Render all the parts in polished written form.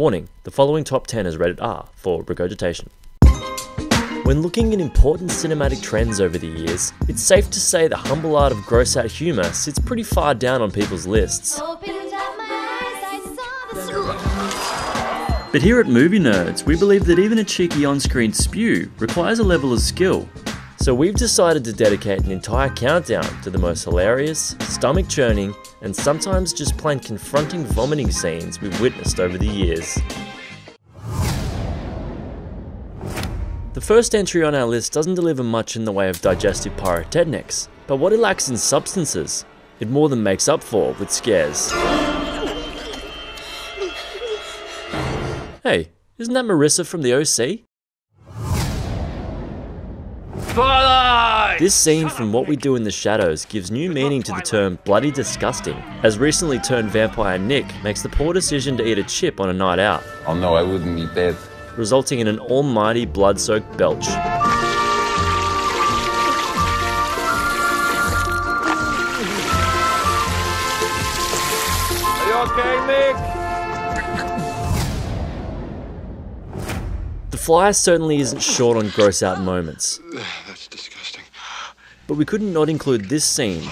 Warning, the following top 10 is rated R for regurgitation. When looking at important cinematic trends over the years, it's safe to say the humble art of gross out humour sits pretty far down on people's lists. But here at Movie Nerds, we believe that even a cheeky on-screen spew requires a level of skill. So we've decided to dedicate an entire countdown to the most hilarious, stomach-churning, and sometimes just plain confronting vomiting scenes we've witnessed over the years. The first entry on our list doesn't deliver much in the way of digestive pyrotechnics, but what it lacks in substances, it more than makes up for with scares. Hey, isn't that Marissa from the OC? This scene from What We Do in the Shadows gives new meaning to the term bloody disgusting, as recently turned vampire Nick makes the poor decision to eat a chip on a night out. Oh no, I wouldn't eat that. Resulting in an almighty blood-soaked belch. Are you okay, Nick? The Fly certainly isn't short on gross out moments. That's disgusting. But we couldn't not include this scene.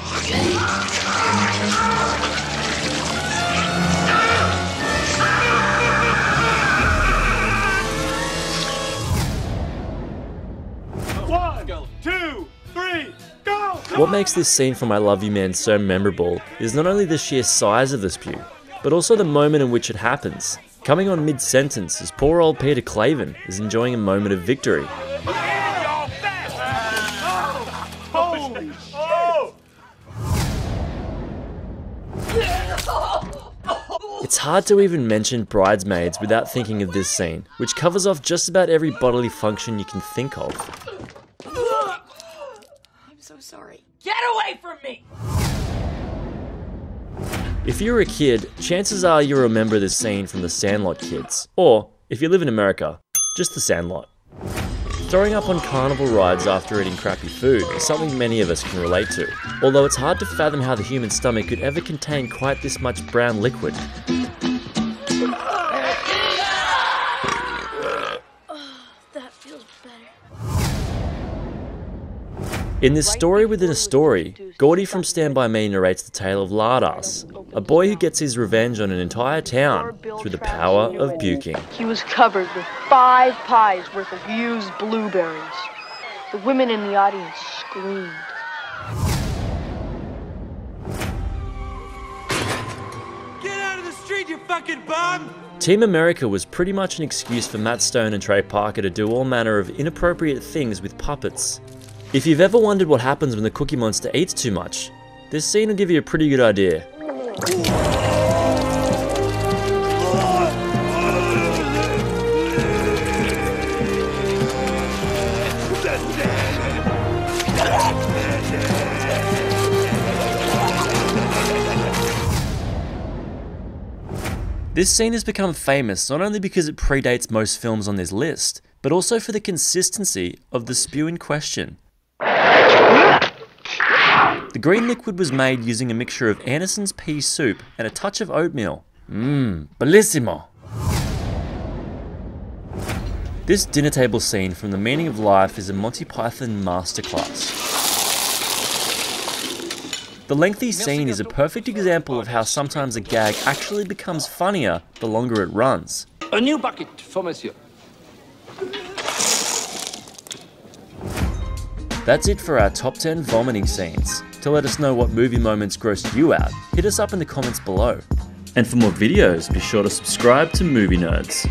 What makes this scene from I Love You Man so memorable is not only the sheer size of the spew, but also the moment in which it happens. Coming on mid-sentence as poor old Peter Clavin is enjoying a moment of victory. It's hard to even mention Bridesmaids without thinking of this scene, which covers off just about every bodily function you can think of. I'm so sorry. Get away from me! If you're a kid, chances are you'll remember this scene from the Sandlot kids. Or, if you live in America, just the Sandlot. Throwing up on carnival rides after eating crappy food is something many of us can relate to, although it's hard to fathom how the human stomach could ever contain quite this much brown liquid. That feels better. In this story within a story, Gordy from Stand By Me narrates the tale of Lardass, a boy who gets his revenge on an entire town through the power of puking. He was covered with 5 pies worth of used blueberries. The women in the audience screamed. Get out of the street, you fucking bum! Team America was pretty much an excuse for Matt Stone and Trey Parker to do all manner of inappropriate things with puppets. If you've ever wondered what happens when the Cookie Monster eats too much, this scene will give you a pretty good idea. This scene has become famous not only because it predates most films on this list, but also for the consistency of the spew in question. The green liquid was made using a mixture of Anderson's pea soup and a touch of oatmeal. Bellissimo! This dinner table scene from The Meaning of Life is a Monty Python masterclass. The lengthy scene is a perfect example of how sometimes a gag actually becomes funnier the longer it runs. A new bucket for monsieur. That's it for our top 10 vomiting scenes. To let us know what movie moments grossed you out, hit us up in the comments below. And for more videos, be sure to subscribe to Movie Nerds.